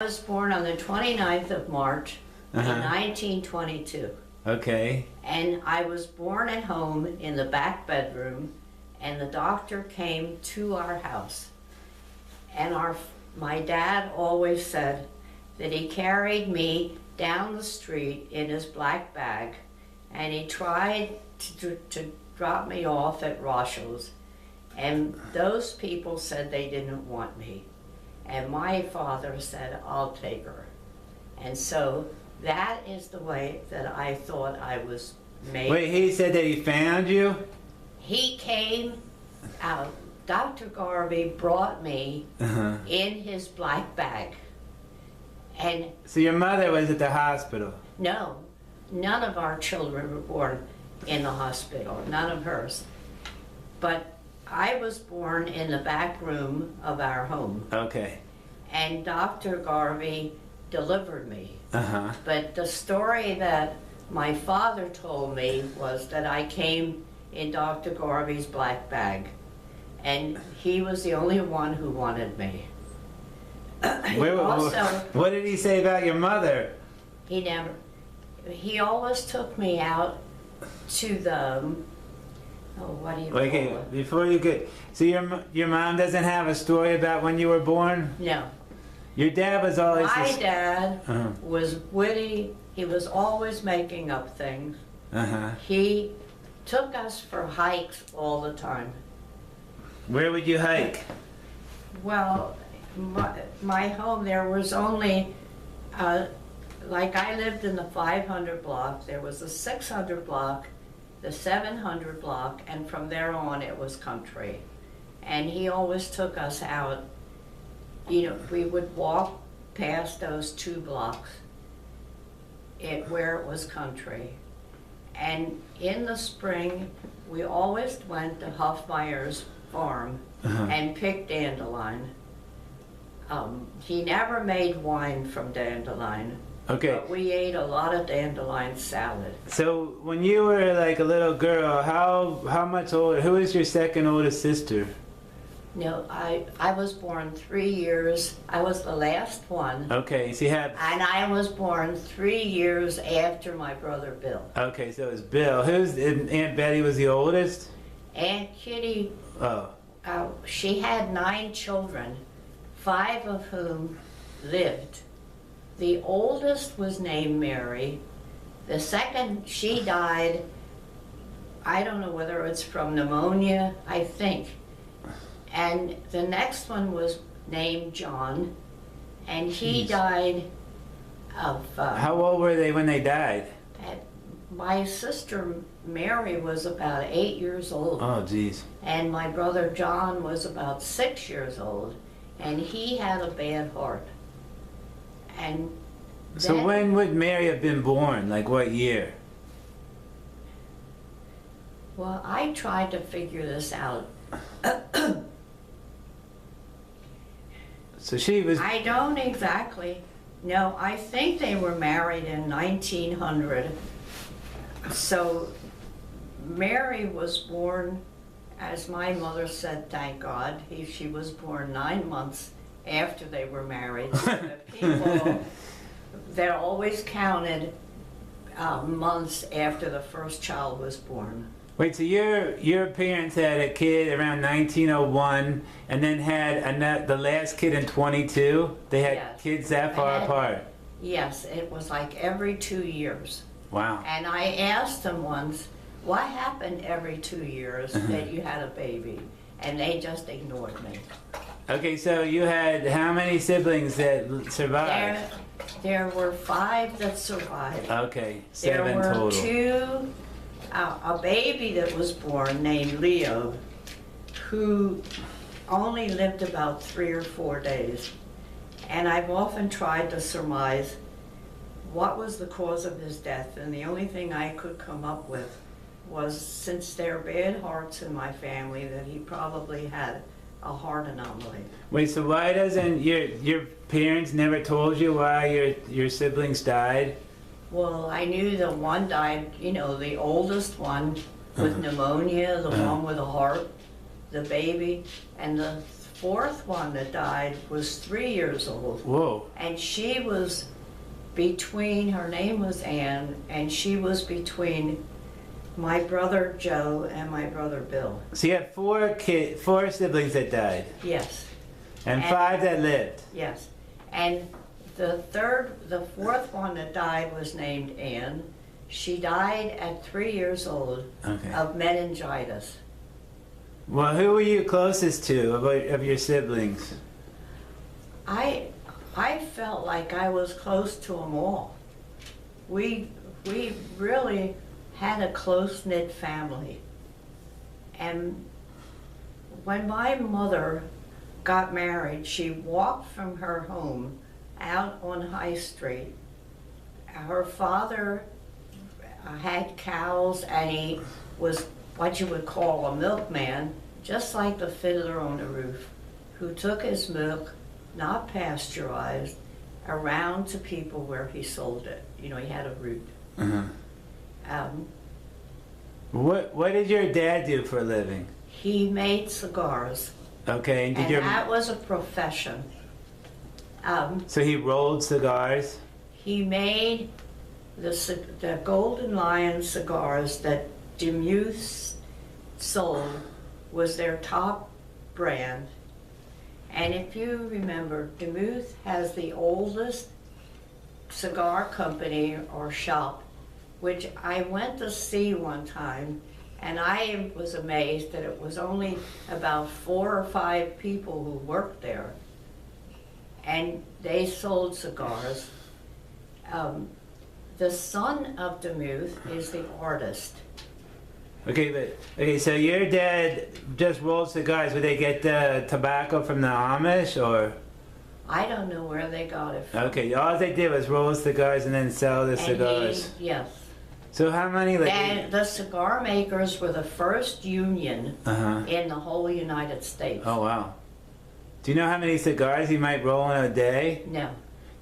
I was born on the 29th of March in Uh-huh. 1922. Okay. And I was born at home in the back bedroom, and the doctor came to our house. And my dad always said that he carried me down the street in his black bag, and he tried to drop me off at Rochel's. And those people said they didn't want me. And my father said, I'll take her. And so that is the way that I thought I was made. Wait, he said that he found you? He came out, Dr. Garvey brought me Uh-huh. in his black bag. And So your mother was at the hospital? no, none of our children were born in the hospital, none of hers. But I was born in the back room of our home, Okay. and Dr. Garvey delivered me. Uh-huh. But the story that my father told me was that I came in Dr. Garvey's black bag, and he was the only one who wanted me. Also, What did he say about your mother? he always took me out to the, what do you call Okay, it? before you get... So your mom doesn't have a story about when you were born? No. Your dad was always... My dad Uh-huh. was witty. He was always making up things. Uh-huh. He took us for hikes all the time. Where would you hike? Well, my home, there was only, like I lived in the 500 block, there was the 600 block, the 700 block, and from there on it was country. And he always took us out, you know, we would walk past those 2 blocks where it was country. And in the spring, we always went to Huffmeyer's farm Uh-huh. and picked dandelion. He never made wine from dandelion, Okay. but we ate a lot of dandelion salad. So when you were like a little girl, how much older? Who is your second oldest sister? No, I was born 3 years, I was the last one, Okay, so you have... and I was born 3 years after my brother Bill. Okay, so it's Bill. And Aunt Betty was the oldest? Aunt Kitty, Oh. she had 9 children, 5 of whom lived. The oldest was named Mary. The second, she died, I don't know whether it's from pneumonia, I think. And the next one was named John, and he Jeez. died of, How old were they when they died? my sister Mary was about 8 years old. Oh, geez. And my brother John was about 6 years old, and he had a bad heart. And So then, when would Mary have been born? Like what year? well, I tried to figure this out. So she was... I don't exactly know. I think they were married in 1900. So Mary was born, as my mother said, thank God, she was born 9 months after they were married. So the people, they're always counted months after the first child was born. Wait, so your parents had a kid around 1901 and then had the last kid in 22? They had Yes. kids that far apart? Yes, it was like every 2 years. Wow. And I asked them once, what happened every 2 years that you had a baby? And they just ignored me. Okay, so you had how many siblings that survived? There were 5 that survived. Okay, There 7 were total. 2, a baby that was born named Leo, who only lived about 3 or 4 days. And I've often tried to surmise what was the cause of his death, and the only thing I could come up with was, since there are bad hearts in my family, that he probably had a heart anomaly. Wait, so why doesn't your parents never told you why your siblings died? Well, I knew the one died, you know, the oldest one with pneumonia, the one with a heart, the baby, and the fourth one that died was 3 years old. Whoa. And she was between, her name was Ann, and she was between my brother Joe and my brother Bill. So you had four siblings that died, Yes, and And- 5 that lived. yes. And the fourth one that died was named Ann. She died at 3 years old Okay. of meningitis. Well, who were you closest to of your siblings? I felt like I was close to them all. We really had a close-knit family. And when my mother got married, she walked from her home out on High Street. Her father had cows, and he was what you would call a milkman, just like the fiddler on the roof, who took his milk, not pasteurized, around to people where he sold it. You know, he had a route. Uh-huh. Um, What did your dad do for a living? he made cigars, Okay, and did and your that was a profession. so he rolled cigars? He made the Golden Lion cigars that Demuth sold was their top brand. And if you remember, Demuth has the oldest cigar company or shop, which I went to see one time, and I was amazed that it was only about 4 or 5 people who worked there. And they sold cigars. The son of Demuth is the artist. Okay, so your dad just rolled cigars. Would they get the tobacco from the Amish, or? I don't know where they got it from. Okay, all they did was roll cigars and then sell the And cigars. yes. So how many? And the cigar makers were the first union Uh-huh. in the whole United States. Oh wow. Do you know how many cigars you might roll in a day? No,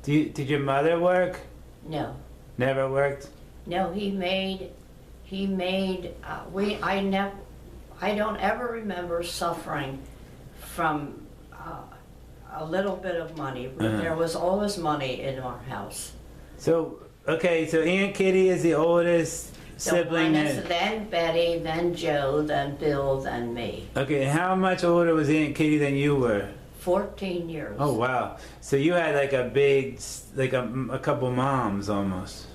Did your mother work? no, Never worked. no. I don't ever remember suffering from a little bit of money. Uh-huh. There was always money in our house. So okay, so Aunt Kitty is the oldest sibling. Then Betty, then Joe, then Bill, then me. Okay, how much older was Aunt Kitty than you were? 14 years. Oh wow! So you had like a big, like a couple moms almost.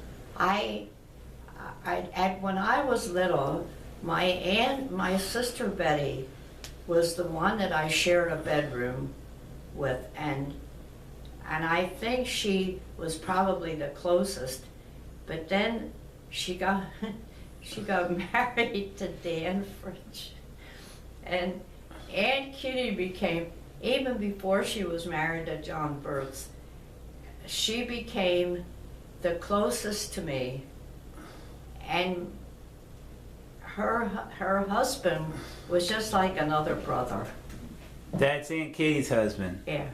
When I was little, my sister Betty was the one that I shared a bedroom with, and I think she was probably the closest. But then she got married to Dan French, and Aunt Kitty became, even before she was married to John Burks, she became the closest to me. And her husband was just like another brother. That's Aunt Kitty's husband. Yeah.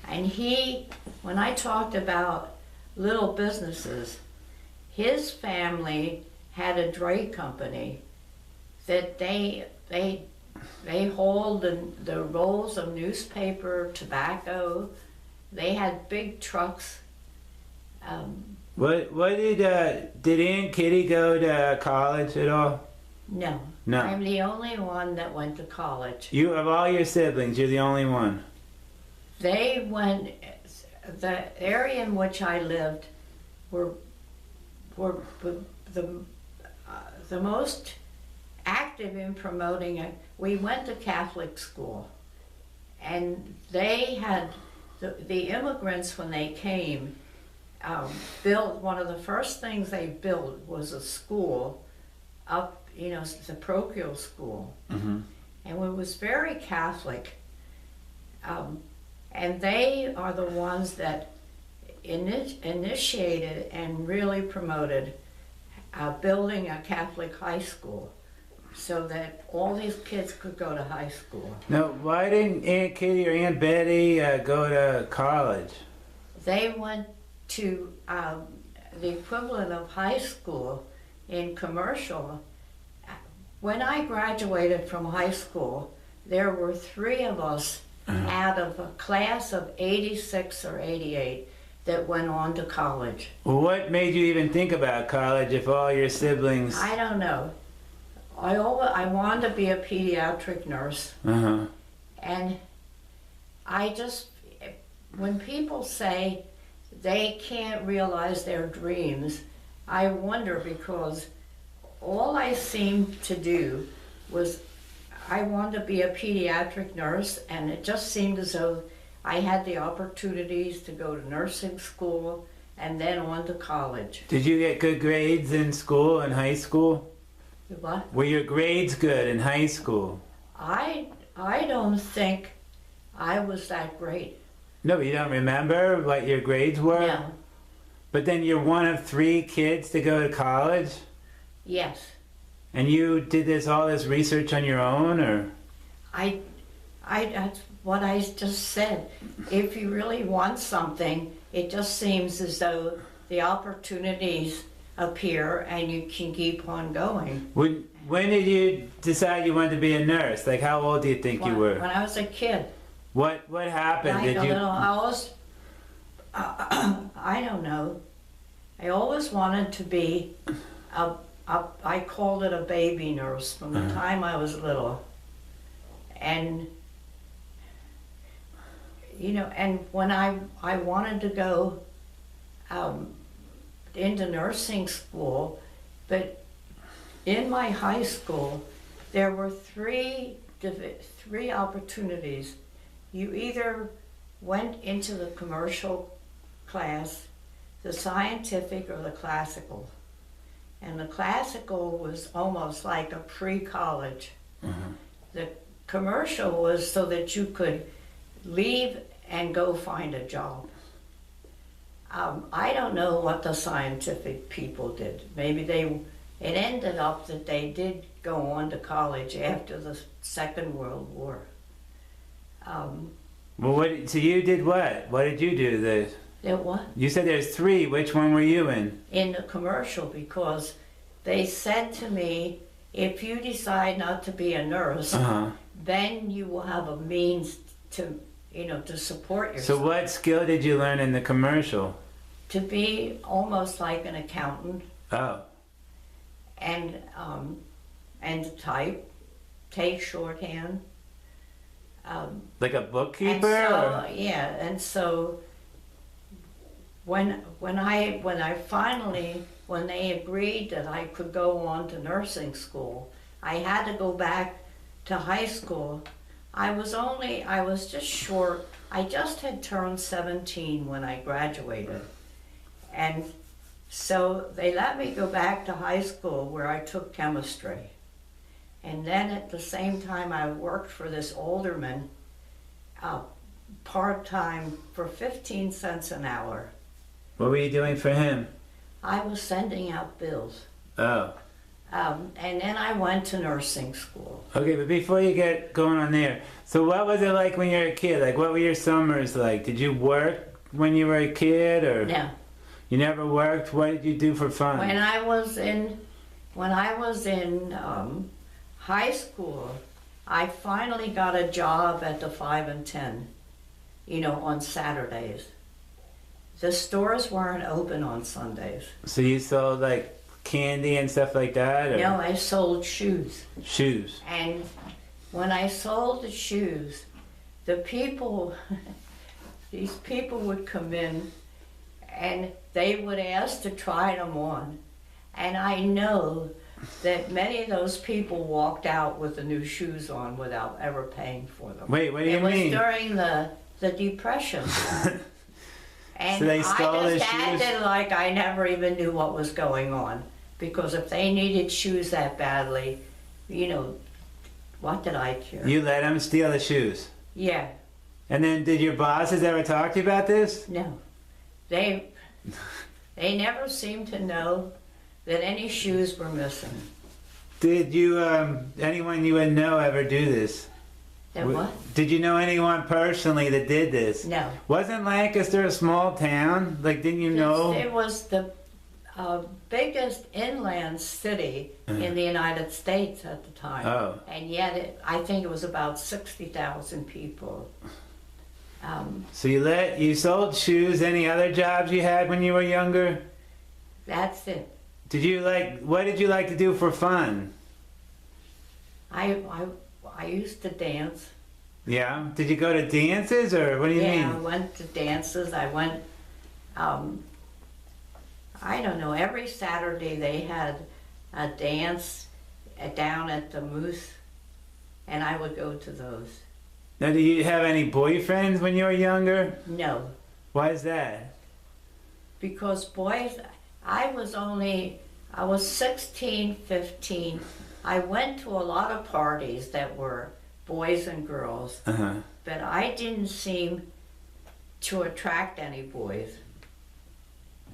And when I talked about little businesses, his family had a dray company that they hauled the rolls of newspaper, tobacco. They had big trucks. What did Aunt Kitty go to college at all? No. No. I'm the only one that went to college. You, of all your siblings, you're the only one. They went, the area in which I lived were the most active in promoting it. We went to Catholic school, and they had, the immigrants when they came, built, one of the first things they built was a school up, the parochial school. Mm-hmm. And it was very Catholic. And they are the ones that initiated and really promoted building a Catholic high school so that all these kids could go to high school. Now, why didn't Aunt Kitty or Aunt Betty go to college? They went to the equivalent of high school in commercial. When I graduated from high school, there were 3 of us out of a class of 86 or 88 that went on to college. Well, what made you even think about college if all your siblings? I don't know. I wanted to be a pediatric nurse, Uh-huh. and I just, when people say they can't realize their dreams, I wonder, because all I seemed to do was I wanted to be a pediatric nurse, and it just seemed as though I had the opportunities to go to nursing school and then on to college. Did you get good grades in school, in high school? What? Were your grades good in high school? I don't think I was that great. No, you don't remember what your grades were? No. But then you're one of 3 kids to go to college? Yes. And you did all this research on your own, or? That's what I just said. If you really want something, it just seems as though the opportunities appear and you can keep on going. When did you decide you wanted to be a nurse? Like, how old do you think you were? When I was a kid. What happened? Like Did a you? little, I don't know. I always wanted to be I called it a baby nurse from the time I was little. And, you know, and when I wanted to go into nursing school, but in my high school, there were three opportunities. You either went into the commercial class, the scientific, or the classical. And the classical was almost like a pre-college. Mm-hmm. The commercial was so that you could leave and go find a job. I don't know what the scientific people did. Maybe it ended up that they did go on to college after the Second World War. Well, so you did what? What did you do? What? You said there's 3. Which one were you in? In the commercial, because they said to me, if you decide not to be a nurse, then you will have a means to, to support yourself. So what skill did you learn in the commercial? To be almost like an accountant. Oh. And to type, take shorthand. Like a bookkeeper? And so when they agreed that I could go on to nursing school, I had to go back to high school. I was just short. I just had turned 17 when I graduated. And so they let me go back to high school where I took chemistry. And then at the same time I worked for this alderman part-time for 15 cents an hour. What were you doing for him? I was sending out bills. Oh. And then I went to nursing school. Okay, but before you get going on there, so what was it like when you were a kid? Like, what were your summers like? Did you work when you were a kid, or? No. You never worked? What did you do for fun? When I was in high school, I finally got a job at the 5 and 10, on Saturdays. The stores weren't open on Sundays. So you sold like candy and stuff like that? Or? No, I sold shoes. Shoes. And when I sold the shoes, the people, these people would come in and they would ask to try them on. And I know that many of those people walked out with the new shoes on without ever paying for them. Wait, what do you mean? It was during the Depression. And so they stole I the just shoes? acted like I never even knew what was going on. Because if they needed shoes that badly, what did I care? You let them steal the shoes? Yeah. And then did your bosses ever talk to you about this? No. They never seemed to know that any shoes were missing. Did you, anyone you would know ever do this? That what? Did you know anyone personally that did this? No. Wasn't Lancaster a small town? Like, didn't you know? It was biggest inland city in the United States at the time. Oh. And yet, I think it was about 60,000 people. So you sold shoes. Any other jobs you had when you were younger? That's it. What did you like to do for fun? I used to dance. Yeah. Did you go to dances or what do you I mean? went to dances. I went, I don't know, every Saturday they had a dance down at the Moose, and I would go to those. Now, do you have any boyfriends when you were younger? No, Why is that? because boys, I was 16, 15. I went to a lot of parties that were boys and girls, Uh-huh. but I didn't seem to attract any boys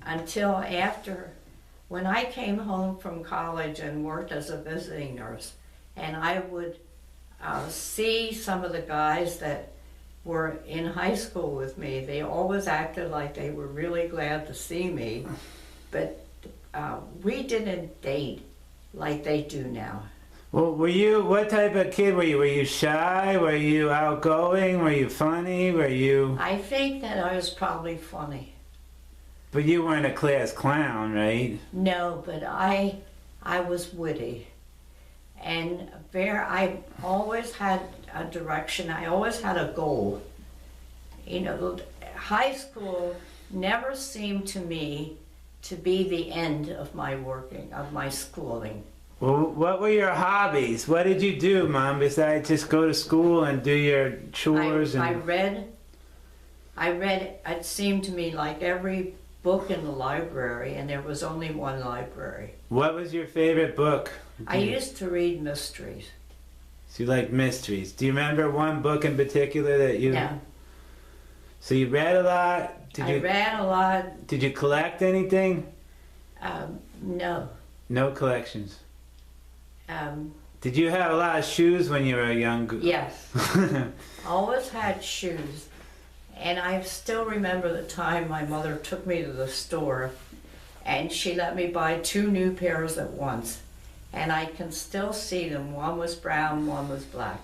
until after, when I came home from college and worked as a visiting nurse, and I would see some of the guys that were in high school with me. They always acted like they were really glad to see me, but we didn't date like they do now. Well, what type of kid were you? Were you shy? Were you outgoing? Were you funny? I think that I was probably funny. But you weren't a class clown, right? No, but I was witty. And I always had a direction. I always had a goal. You know, high school never seemed to me to be the end of my schooling. Well, what were your hobbies? What did you do, Mom, besides just go to school and do your chores? I read, it seemed to me like every book in the library, and there was only one library. What was your favorite book? I used to read mysteries. So you like mysteries. Do you remember one book in particular that you... Yeah. So you read a lot? I read a lot. Did you collect anything? No. No collections. Um, Did you have a lot of shoes when you were young? yes. Always had shoes. And I still remember the time my mother took me to the store and she let me buy 2 new pairs at once. And I can still see them. One was brown, one was black.